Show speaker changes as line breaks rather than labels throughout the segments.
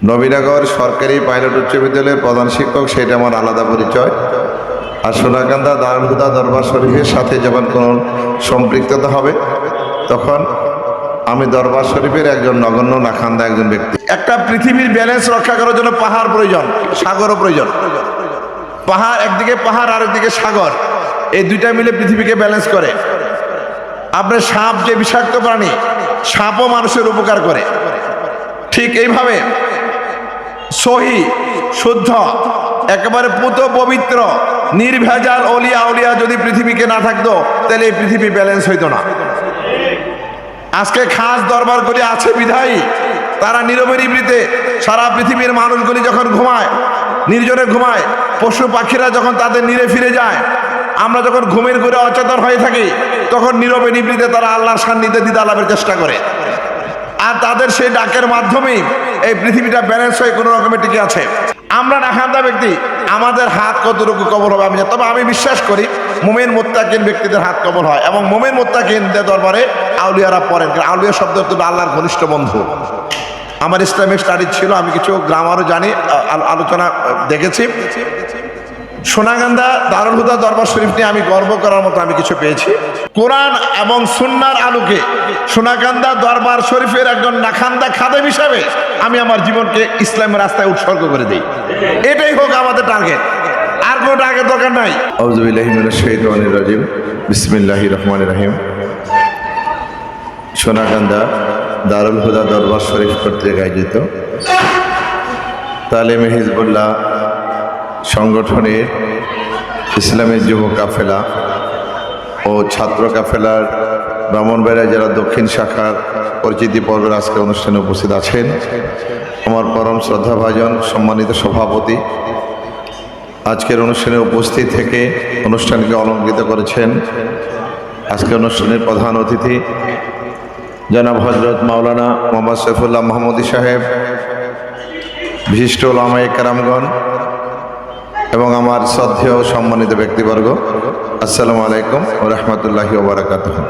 নবীনগর সরকারি পাইলট উচ্চ বিদ্যালয়ের প্রধান শিক্ষক, সেটা আমার আলাদা পরিচয়। আর সোনাকান্দা দারুল হুদা দরবার শরীফের সাথে যখন কোনো সম্পৃক্ততা হবে, তখন আমি দরবার শরীফের একজন নগণ্য নাখান্দা একজন ব্যক্তি।
একটা পৃথিবীর ব্যালেন্স রক্ষা করার জন্য পাহাড় প্রয়োজন, সাগরও প্রয়োজন। পাহাড় একদিকে, পাহাড় আরেকদিকে সাগর, এই দুইটা মিলে পৃথিবীকে ব্যালেন্স করে। আপনার সাপ যে বিষাক্ত প্রাণী, সাপও মানুষের উপকার করে। ঠিক এইভাবে সহি, শুদ্ধ, একেবারে পুত পবিত্র, নির্ভেজাল অলিয়া আউলিয়া যদি পৃথিবীকে না থাকতো, তাহলে এই পৃথিবী ব্যালেন্স হইতো না। আজকে খাস দরবার করে আছে বিধায়ী তারা নীরবে নিভৃতে সারা পৃথিবীর মানুষগুলি যখন ঘুমায়, নির্জনে ঘুমায়, পশু পাখিরা যখন তাদের নীরে ফিরে যায়, আমরা যখন ঘুমের ঘুরে অচেতন হয়ে থাকি, তখন নীরবে নিভৃতে তারা আল্লাহর সান্নিধ্যে দিদা লাভের চেষ্টা করে। আর তাদের সেই ডাকের মাধ্যমেই এই পৃথিবীটা ব্যালেন্স হয়ে কোনো রকমের টিকে আছে। আমরা নাখান্দা ব্যক্তি, আমাদের হাত কতটুকু কবল হবে আমি জানি। তবে আমি বিশ্বাস করি মুমিন মুত্তাকিন ব্যক্তিদের হাত কবল হয়, এবং মুমিন মুত্তাকিনদের দরবারে আউলিয়ারা পড়েন। আউলিয়া শব্দ তো আল্লাহর ঘনিষ্ঠ বন্ধু। আমার ইসলামিক স্টাডি ছিল, আমি কিছু গ্রামারও জানি, আলোচনা দেখেছি। সোনাকান্দা দারুল হুদা দরবার শরীফ নিয়ে আমি গর্ব করার মতো আমি কিছু পেয়েছি। কোরআন এবং সুন্নাহর আলোকে সোনাকান্দা দরবার শরীফের একজন নাখান্দা খাদেম হিসাবে আমি আমার জীবনকে ইসলামের রাস্তায় উৎসর্গ করে দিই। এটাই হোক আমাদের টার্গেট, আর কোনো টার্গেট দরকার নাই।
আউযু বিল্লাহি মিনাশ শাইতানির রাজিম। বিসমিল্লাহির রহমানির রহিম। সোনাকান্দা দারুল হুদা দরবার শরীফ কর্তৃক আয়োজিত তালিমে হিজবুল্লাহ সংগঠনের ইসলামের যুব কাফেলা ও ছাত্র কাফেলার ব্রাহ্মণবাড়িয়া জেলা দক্ষিণ শাখার পরিচিতি পর্বের আজকে অনুষ্ঠানে উপস্থিত আছেন আমার পরম শ্রদ্ধাভাজন সম্মানিত সভাপতি। আজকের অনুষ্ঠানে উপস্থিত থেকে অনুষ্ঠানকে অলঙ্কৃত করেছেন আজকের অনুষ্ঠানের প্রধান অতিথি জনাব হজরত মাওলানা মোহাম্মদ সৈফুল্লাহ মোহাম্মদী সাহেব, বিশিষ্ট ওলামায়ে কেরামগণ এবং আমার শ্রদ্ধেয় সম্মানিত ব্যক্তিবর্গ, আসসালামু আলাইকুম ওয়া রাহমাতুল্লাহি ওয়া বারাকাতুহু।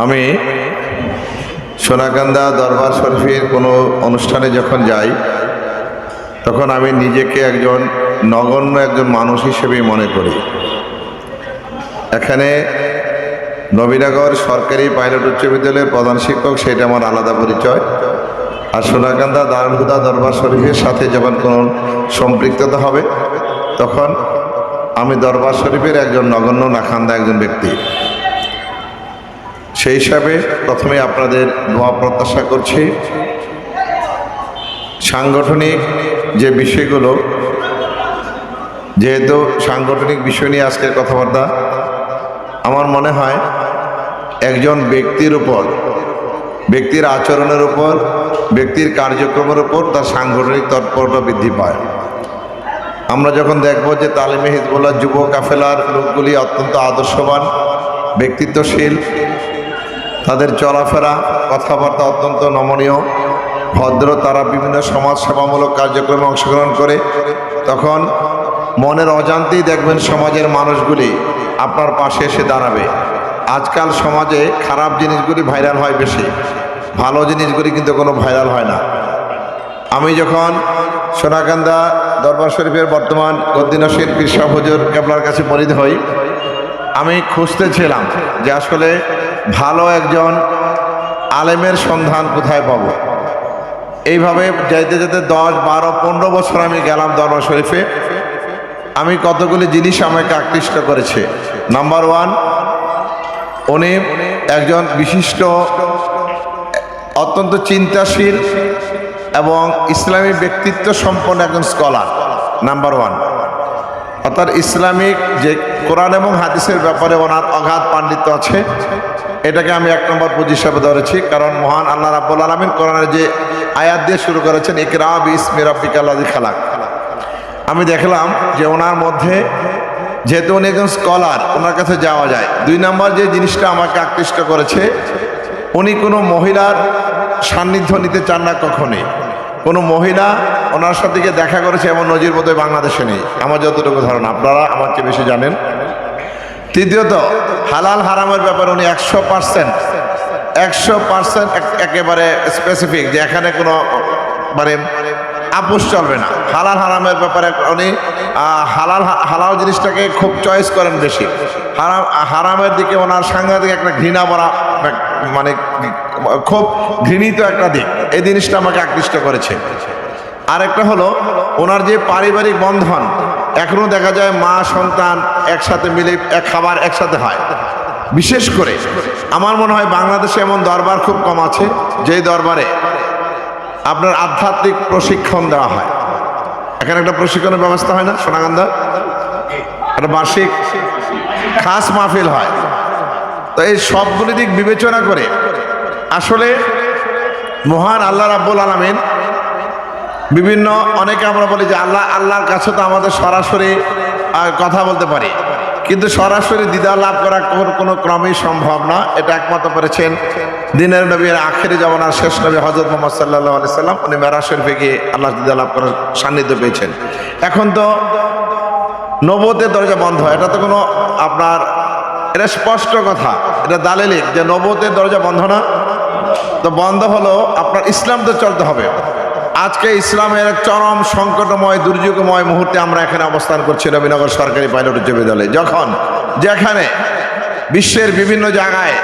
আমি সোনাকান্দা দরবার শরীফের কোনো অনুষ্ঠানে যখন যাই, তখন আমি নিজেকে একজন নগণ্য একজন মানুষ হিসেবেই মনে করি। এখানে নবীনগর সরকারি পাইলট উচ্চ বিদ্যালয়ের প্রধান শিক্ষক, সেটা আমার আলাদা পরিচয়। আর সোনাকান্দা দারুল হুদা দরবার শরীফের সাথে যখন কোনো সম্পৃক্ততা হবে, তখন আমি দরবার শরীফের একজন নগণ্য নাখান্দা একজন ব্যক্তি। সেই হিসাবে প্রথমে আপনাদের দোয়া প্রত্যাশা করছি। সাংগঠনিক যে বিষয়গুলো, যেহেতু সাংগঠনিক বিষয় নিয়ে আজকের কথাবার্তা, আমার মনে হয় একজন ব্যক্তির উপর, ব্যক্তির আচরণের উপর, ব্যক্তির কার্যক্রমের উপর তার সাংগঠনিক তৎপরতা বৃদ্ধি পায়। আমরা যখন দেখব যে তালিমে হিজবুল্লাহ যুব কাফেলার লোকগুলি অত্যন্ত আদর্শবান, ব্যক্তিত্বশীল, তাদের চলাফেরা কথাবার্তা অত্যন্ত নমনীয়, ভদ্র, তারা বিভিন্ন সমাজ সেবামূলক কার্যক্রমে অংশগ্রহণ করে, তখন মনের অজান্তেই দেখবেন সমাজের মানুষগুলি আপনার পাশে এসে দাঁড়াবে। আজকাল সমাজে খারাপ জিনিসগুলি ভাইরাল হয় বেশি, ভালো জিনিসগুলি কিন্তু কোনো ভাইরাল হয় না। আমি যখন সোনাকান্দা দরবার শরীফের বর্তমান গদ্দিনশীল পীর সাহেব হুজুর কেবলার কাছে পরিচিত হই, আমি খুঁজতেছিলাম যে আসলে ভালো একজন আলেমের সন্ধান কোথায় পাব। এইভাবে যেতে যেতে 10, 12, 15 বছর আমি গেলাম দরবার শরীফে। আমি কতগুলি জিনিস আমাকে আকৃষ্ট করেছে। নাম্বার 1, উনি একজন বিশিষ্ট, অত্যন্ত চিন্তাশীল এবং ইসলামী ব্যক্তিত্ব সম্পন্ন একজন স্কলার। নাম্বার 1, অর্থাৎ ইসলামিক যে কোরআন এবং হাদিসের ব্যাপারে ওনার অগাধ পাণ্ডিত্য আছে, এটাকে আমি 1 নম্বর পুঁজি হিসাবে ধরেছি। কারণ মহান আল্লাহ রাব্বুল আলামিন কোরআনের যে আয়াত দিয়ে শুরু করেছেন, ইকরা বিসমি রাব্বিকাল্লাযী খালাক, আমি দেখলাম যে ওনার মধ্যে, যেহেতু উনি একজন স্কলার, ওনার কাছে যাওয়া যায়। 2 নম্বর যে জিনিসটা আমাকে আকৃষ্ট করেছে, উনি কোনো মহিলার সান্নিধ্য নিতে চান না কখনই। কোনো মহিলা ওনার সাথে গিয়ে দেখা করেছে এমন নজির বোধহয় বাংলাদেশে নেই, আমার যতটুকু ধারণা, আপনারা আমার চেয়ে বেশি জানেন। তৃতীয়ত, হালাল হারামের ব্যাপারে উনি 100%
100% একেবারে স্পেসিফিক, যে এখানে কোনো মানে আপোষ চলবে না। হালাল হারামের ব্যাপারে উনি হালাল জিনিসটাকে খুব চয়েস করেন বেশি, হারামের দিকে ওনার সাংঘাতিক একটা ঘৃণা ভরা, মানে খুব ঘৃণিত একটা দিক। এই জিনিসটা আমাকে আকৃষ্ট করেছে। আরেকটা হলো ওনার যে পারিবারিক বন্ধন, এখনো দেখা যায় মা সন্তান একসাথে মিলে খাবার একসাথে হয়। বিশেষ করে আমার মনে হয় বাংলাদেশে এমন দরবার খুব কম আছে যেই দরবারে আপনার আধ্যাত্মিক প্রশিক্ষণ দেওয়া হয়। এখানে একটা প্রশিক্ষণের ব্যবস্থা হয় না সোনাগান্ধা, একটা বার্ষিক খাস মাহফিল হয়। তো এই সবগুলি দিক বিবেচনা করে আসলে মহান আল্লাহ রাব্বুল আলামিন বিভিন্ন, অনেকে আমরা বলি যে আল্লাহর কাছে তো আমাদের সরাসরি কথা বলতে পারি, কিন্তু সরাসরি দিদার লাভ করা কোনো ক্রমেই সম্ভব না। এটা একমাত্র পেরেছেন দিনের নবী, আখেরি জামানার শেষ নবী হযরত মুহাম্মদ সাল্লাল্লাহু আলাইহি সাল্লাম। উনি মেরাজ শরীফে গিয়ে আল্লাহ দিদার লাভ করার সান্নিধ্য পেয়েছেন। এখন তো নবুয়তের দরজা বন্ধ, এটা তো কোনো আপনার, এটা স্পষ্ট কথা, এটা দালিলিক যে নবুয়তের দরজা বন্ধ না। তো বন্ধ হলো আপনার ইসলাম তো চলতে হবে। আজকে ইসলামের চরম সংকটময় দুর্যোগময় মুহূর্তে আমরা এখানে অবস্থান করছি নবীনগর সরকারি পাইলট উচ্চ বিদ্যালয়ে, যখন যেখানে বিশ্বের বিভিন্ন জায়গায়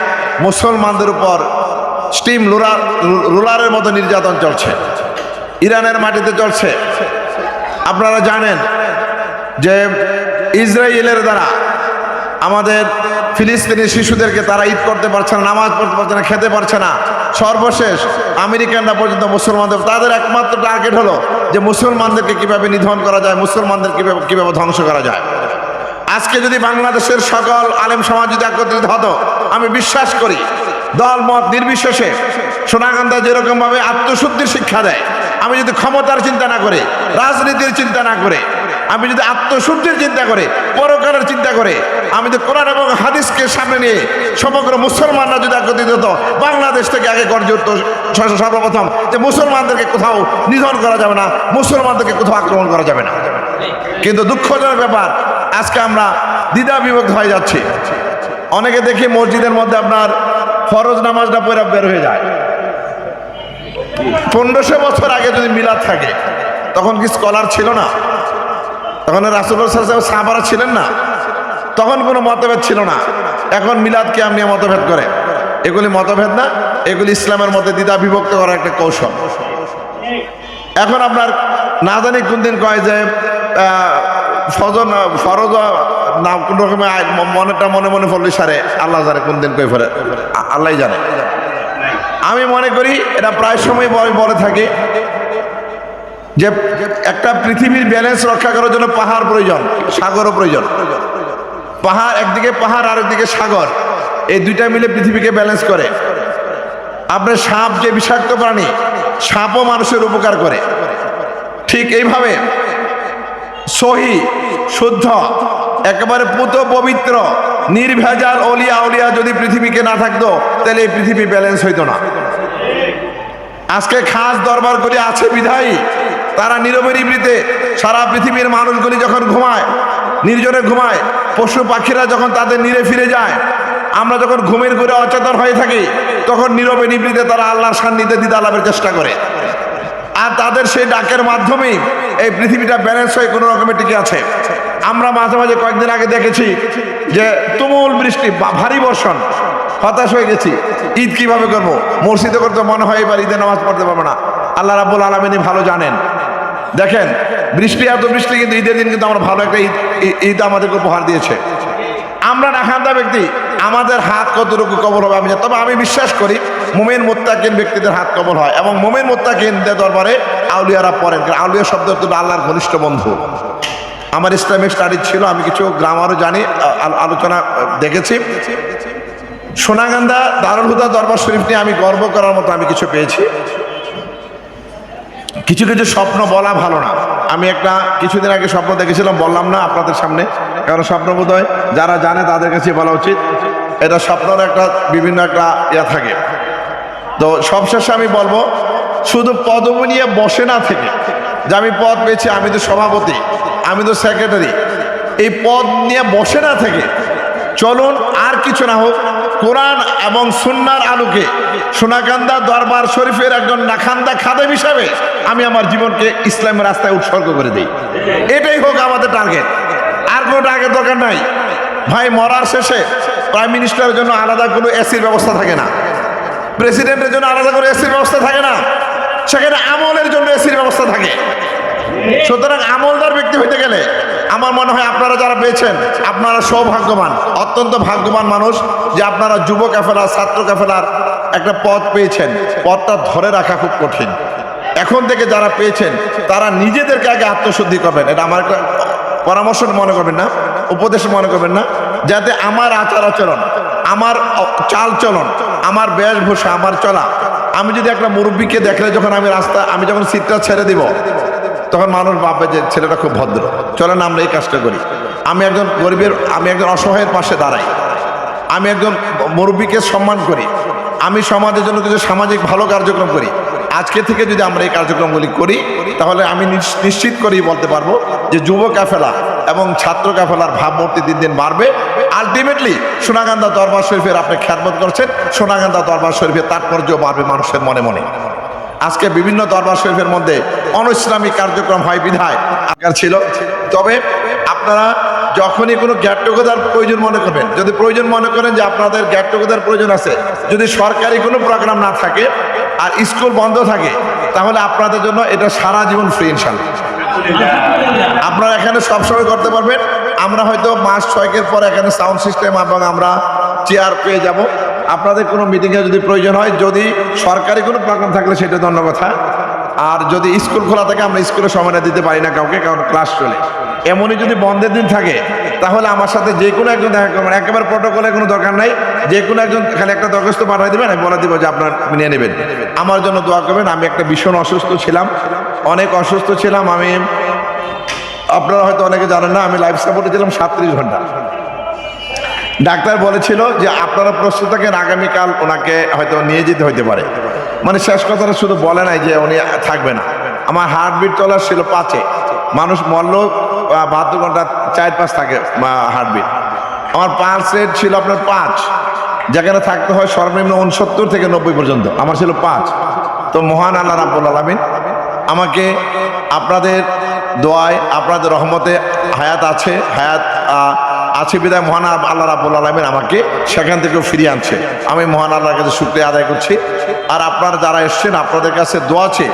মুসলমানদের উপর স্টিম রুলারের মতো নির্যাতন চলছে, ইরানের মাটিতে চলছে। আপনারা জানেন যে ইসরায়েলের দ্বারা আমাদের ফিলিস্তিনি শিশুদেরকে তারা ঈদ করতে পারছে না, নামাজ পড়তে পারছে না, খেতে পারছে না। সর্বশেষ আমেরিকানরা পর্যন্ত মুসলমানদের, তাদের একমাত্র টার্গেট হলো যে মুসলমানদেরকে কিভাবে নিধন করা যায়, মুসলমানদের কিভাবে ধ্বংস করা যায়। আজকে যদি বাংলাদেশের সকল আলেম সমাজ যদি একত্রিত হতো, আমি বিশ্বাস করি দল মত নির্বিশেষে সোনাগান্ধা যেরকম ভাবে আত্মশুদ্ধির শিক্ষা দেয়, আমি যদি ক্ষমতার চিন্তা না করে, রাজনীতির চিন্তা না করে, আমি যদি আত্মশুদ্ধির চিন্তা করে, পরকালের চিন্তা করে, আমি যদি কোরআন এবং হাদিসকে সামনে নিয়ে সমগ্র মুসলমানরা যদি একত্রিত হতো, বাংলাদেশ থেকে আগে গর্জে উঠত সর্বপ্রথম যে মুসলমানদেরকে কোথাও নিধন করা যাবে না, মুসলমানদেরকে কোথাও আক্রমণ করা যাবে না। কিন্তু দুঃখজনক ব্যাপার, আজকে আমরা দ্বিধা বিভক্ত হয়ে যাচ্ছি। অনেকে দেখি মসজিদের মধ্যে আপনার ফরজ নামাজটা পড়ে বের হয়ে যায়। 1500 বছর আগে যদি মিলাদ থাকে, তখন কি স্কলার ছিল না? তখন রাসূলুল্লাহ সাল্লাল্লাহু আলাইহি ওয়াসাল্লাম সাহাবারা ছিলেন না? তখন কোনো মতভেদ ছিল না। এখন মিলাদকে আপনি মতভেদ করে, এগুলি মতভেদ না, এগুলি ইসলামের মধ্যে দ্বিধা বিভক্ত করার একটা কৌশল। এখন আপনার না জানি কোন দিন কয় যে ফরজ না কোন রকমের মনেটা মনে মনে পড়লে সারে, আল্লাহ জানে কোন দিন কই ফেরে, আল্লাহ জানে। আমি মনে করি এটা প্রায় সময় বলে থাকি যে একটা পৃথিবীর ব্যালেন্স রক্ষা করার জন্য পাহাড় প্রয়োজন, সাগরও প্রয়োজন। পাহাড় একদিকে, পাহাড় আর একদিকে সাগর, এই দুইটা মিলে পৃথিবীকে ব্যালেন্স করে। আপনার সাপ যে বিষাক্ত প্রাণী, সাপও মানুষের উপকার করে। ঠিক এইভাবে সহি শুদ্ধ একেবারে পুত পবিত্র নির্ভেজাল অলিয়া উলিয়া যদি পৃথিবীকে না থাকতো, তাহলে এই পৃথিবী ব্যালেন্স হইতো না। আজকে খাস দরবারগুলি আছে বিধায়ী তারা নীরবে নিভৃতে সারা পৃথিবীর মানুষগুলি যখন ঘুমায়, নির্জনে ঘুমায়, পশু পাখিরা যখন তাদের নীড়ে ফিরে যায়, আমরা যখন ঘুমের ঘুরে অচেতন হয়ে থাকি, তখন নীরবে নিভৃতে তারা আল্লাহর সান্নিধ্যে দিদা লাভের চেষ্টা করে। আর তাদের সেই ডাকের মাধ্যমেই এই পৃথিবীটা ব্যালেন্স হয়ে কোনো রকমে টিকে আছে। আমরা মাঝে মাঝে কয়েকদিন আগে দেখেছি যে তুমুল বৃষ্টি, ভারী বর্ষণ, হতাশ হয়ে গেছি। ঈদ কিভাবে করবো? মসজিদে করতে মনে হয় এবার ঈদে নামাজ পড়তে পারবো না। আল্লাহ রাব্বুল আলামিন ভালো জানেন। দেখেন বৃষ্টি, এত বৃষ্টি, কিন্তু ঈদের দিন কিন্তু আমরা ভালো একটা ঈদ আমাদেরকে উপহার দিয়েছে। আমরা নাখান্দা ব্যক্তি, আমাদের হাত কতটুকু কবল হবে আমি জানি। তবে আমি বিশ্বাস করি মুমিন মুত্তাকিন ব্যক্তিদের হাত কবল হয়, এবং মুমিন মুত্তাকিনদের দরবারে আউলিয়ারা পড়েন। আউলিয়া শব্দ হচ্ছে আল্লাহর ঘনিষ্ঠ বন্ধু। আমার ইসলামিক স্টাডি ছিল, আমি কিছু গ্রামারও জানি, আলোচনা দেখেছি। সোনাগান্ধা দারুল হুদা দরবার শরীফ নিয়ে আমি গর্ব করার মতো আমি কিছু পেয়েছি। কিছু কিছু স্বপ্ন বলা ভালো না। আমি একটা কিছুদিন আগে স্বপ্ন দেখেছিলাম, বললাম না আপনাদের সামনে, কারণ স্বপ্ন বোধহয় যারা জানে তাদের কাছে বলা উচিত। এটা স্বপ্নের একটা বিভিন্ন একটা ইয়া থাকে। তো সবশেষে আমি বলবো, শুধু পদবি নিয়ে বসে না থেকে যে আমি পদ পেয়েছি, আমি তো সভাপতি, আমি তো সেক্রেটারি, এই পদ নিয়ে বসে না থেকে চলুন আর কিছু না হোক, কোরআন এবং সুন্নাহর আলোকে সোনাকান্দা দরবার শরীফের একজন নাখান্দা খাদেম হিসাবে আমি আমার জীবনকে ইসলামের রাস্তায় উৎসর্গ করে দিই। এটাই হোক আমাদের টার্গেট, আর কোনো টার্গেট দরকার নাই ভাই। মরার শেষে প্রাইম মিনিস্টারের জন্য আলাদা কোনো এসির ব্যবস্থা থাকে না, প্রেসিডেন্টের জন্য আলাদা কোনো এসির ব্যবস্থা থাকে না, সেখানে আমলের জন্য এসির ব্যবস্থা থাকে। সুতরাং আমলদার ব্যক্তি হইতে গেলে আমার মনে হয় আপনারা যারা পেয়েছেন আপনারা সৌভাগ্যবান, অত্যন্ত ভাগ্যবান মানুষ যে আপনারা যুব কাফেলা, ছাত্র কাফেলার একটা পথ পেয়েছেন। পথটা ধরে রাখা খুব কঠিন। এখন থেকে যারা পেয়েছেন তারা নিজেদেরকে আগে আত্মশুদ্ধি করবেন। এটা আমার একটা পরামর্শ মনে করবেন না, উপদেশ মনে করবেন না, যাতে আমার আচার আচরণ, আমার চাল চলন, আমার বেশভূষা, আমার চলা, আমি যদি একটা মুরব্বীকে দেখলে যখন আমি যখন সিটটা ছেড়ে দিব তখন মানুষ ভাববে যে ছেলেটা খুব ভদ্র, চলেন আমরা এই কাজটা করি। আমি একজন অসহায়ের পাশে দাঁড়াই, আমি একজন মুরব্বীকে সম্মান করি, আমি সমাজের জন্য কিছু সামাজিক ভালো কার্যক্রম করি। আজকে থেকে যদি আমরা এই কার্যক্রমগুলি করি তাহলে আমি নিশ্চিত করেই বলতে পারবো যে যুব কাফেলা এবং ছাত্র কাফেলার ভাবমূর্তি দিন দিন বাড়বে। আলটিমেটলি সোনাকান্দা দরবার শরীফের আপনি খ্যাতমত করছেন, সোনাকান্দা দরবার শরীফের তাৎপর্য বাড়বে মানুষের মনে মনে। আজকে বিভিন্ন দরবার শরীফের মধ্যে অনৈসলামিক কার্যক্রম হয় বিধায় আকার ছিল। তবে আপনারা যখনই কোনো গেট টুগেদার প্রয়োজন মনে করবেন, যদি প্রয়োজন মনে করেন যে আপনাদের গেট টুগেদার প্রয়োজন আছে, যদি সরকারি কোনো প্রোগ্রাম না থাকে আর স্কুল বন্ধ থাকে, তাহলে আপনাদের জন্য এটা সারা জীবন ফ্রি ইনশাল্লাহ। আপনারা এখানে সবসময় করতে পারবেন। আমরা হয়তো মাস 6 পর এখানে সাউন্ড সিস্টেম এবং আমরা চেয়ার পেয়ে যাব। আপনাদের কোনো মিটিংয়ে যদি প্রয়োজন হয়, যদি সরকারি কোনো প্রোগ্রাম থাকলে সেটা অন্য কথা। আর যদি স্কুল খোলা থাকে আমরা স্কুলে সময় দিতে পারি না কাউকে, কারণ ক্লাস চলে। এমনই যদি বন্ধের দিন থাকে তাহলে আমার সাথে যে কোনো একজন দেখা করবেন, একেবারে প্রোটোকলের কোনো দরকার নাই, যে কোনো একজন খালি একটা দরখাস্ত পাঠিয়ে দেবেন, আমি বলে দিব যে আপনার নিয়ে নেবেন। আমার জন্য দোয়া করবেন। আমি একটা ভীষণ অসুস্থ ছিলাম, অনেক অসুস্থ ছিলাম আমি। আপনারা হয়তো অনেকে জানেন না, আমি লাইফ সাপোর্টে ছিলাম 37 ঘন্টা। ডাক্তার বলেছিল যে আপনারা প্রস্তুত থাকেন, আগামীকাল ওনাকে হয়তো নিয়ে যেতে হইতে পারে। মানে শেষ কথাটা শুধু বলে নাই যে উনি থাকবে না। আমার হার্টবিট চলার ছিল 5-এ, মানুষ মরলেও 72 ঘন্টা 4-5 থাকে হার্টবিট। আমার পালস রেট ছিল আপনার 5, যেখানে থাকতে হয় সর্বনিম্ন 69 থেকে 90 পর্যন্ত, আমার ছিল 5। তো মহান আল্লাহ রাব্বুল আলামিন আমাকে আপনাদের দোয়ায়, আপনাদের রহমতে হায়াত আছে বিদায় মহান আল্লাহ রাব্বুল আলামিন আমাকে সেখান থেকেও ফিরিয়ে আনছে। আমি মহান আল্লাহর কাছে শুকরিয়া আদায় করছি। আর আপনারা যারা এসছেন আপনাদের কাছে দোয়া আছে।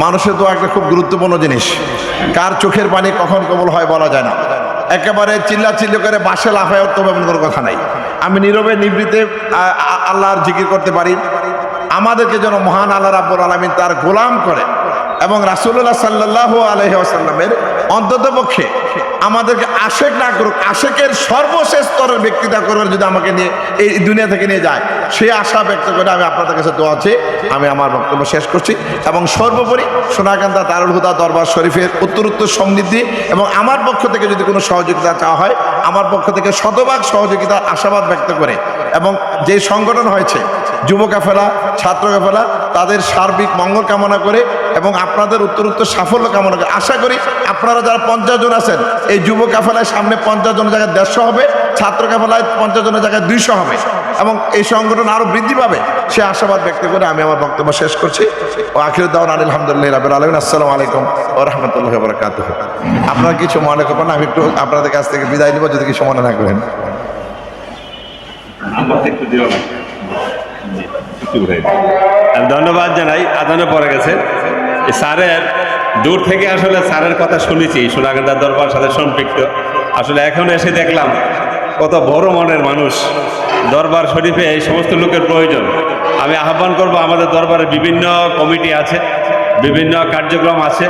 মানুষের দোয়া একটা খুব গুরুত্বপূর্ণ জিনিস। কার চোখের পানি কখন কবুল হয় বলা যায় না। একেবারে চিল্লাচিল্লি করে বাসে লাফায় উঠতে এমন কোনো কথা নাই। আমি নীরবে নিবৃতে আল্লাহর জিকির করতে পারি। আমাদেরকে যেন মহান আল্লাহ রাব্বুল আলামিন তার গোলাম করে এবং রাসূলুল্লাহ সাল্লাল্লাহু আলাইহি ওয়াসাল্লামের অন্তত পক্ষে আমাদেরকে আশেক না করুক, আশেকের সর্বশেষ স্তরের ব্যক্তিটা করবার যদি আমাকে নিয়ে এই দুনিয়া থেকে নিয়ে যায়, সেই আশা ব্যক্ত করে আমি আপনাদের কাছে দোয়া আছে। আমি আমার বক্তব্য শেষ করছি এবং সর্বোপরি সোনাকান্দা দারুল হুদা দরবার শরীফের উত্তরোত্তর সমৃদ্ধি এবং আমার পক্ষ থেকে যদি কোনো সহযোগিতা চাওয়া হয়, আমার পক্ষ থেকে শতভাগ সহযোগিতার আশাবাদ ব্যক্ত করে এবং যে সংগঠন হয়েছে যুব কাফেলা, ছাত্র কাফেলা, তাদের সার্বিক মঙ্গল কামনা করে এবং আপনাদের উত্তরোত্তর সাফল্য কামনা করে আশা করি আপনারা যারা 50 জন আছেন, এই যুব কাফেলায় সামনে 50 জনের জায়গায় 150 হবে, ছাত্র কাফেলায় 50 জনের জায়গায় 200 হবে এবং এই সংগঠন আরো বৃদ্ধি পাবে, সে আশাবাদ ব্যক্ত করে আমি আমার বক্তব্য শেষ করছি। ও আখির দাওয়ানা আলহামদুলিল্লাহি রাব্বিল আলামিন। আসসালামু আলাইকুম ওয়া রাহমাতুল্লাহি ওয়া বারাকাতুহু। আপনারা কিছু মনে করবেন না, আমি একটু আপনাদের কাছ থেকে বিদায় নিব যদি কিছু মনে না করেন।
ধন্যবাদ জানাই। আদানে পড়ে গেছে স্যারের দূর থেকে আসলে স্যারের কথা শুনেছি, সোনাকান্দা দরবার সাথে সম্পৃক্ত। আসলে এখন এসে দেখলাম কত বড় মনের মানুষ। দরবার শরীফে এই সমস্ত লোকের প্রয়োজন। আমি আহ্বান করব, আমাদের দরবারে বিভিন্ন কমিটি আছে, বিভিন্ন কার্যক্রম আছে।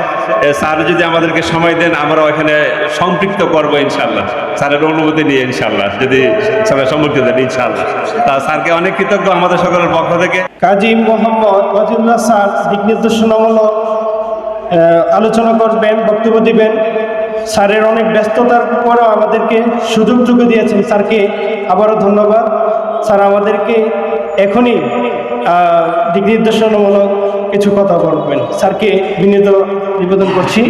স্যার যদি আমাদেরকে সময় দেন আমরা ওখানে সম্পৃক্ত করবো ইনশাল্লাহ, স্যারের অনুমতি নিয়ে ইনশাল্লাহ, যদি স্যারের সম্মতি দেন ইনশাল্লাহ। তা স্যারকে অনেক কৃতজ্ঞ আমাদের সকলের পক্ষ থেকে।
কাজী মোহাম্মদ ওয়াজিউল্লাহ স্যার দিক নির্দেশনামূলক আলোচনা করবেন, বক্তব্য দিবেন। স্যারের অনেক ব্যস্ততার পরেও আমাদেরকে সুযোগ দিয়েছেন, স্যারকে আবারও ধন্যবাদ। স্যার আমাদেরকে এখনই দিক নির্দেশনামূলক কিছু কথা বলবেন, স্যারকে বিনীত নিবেদন করছি।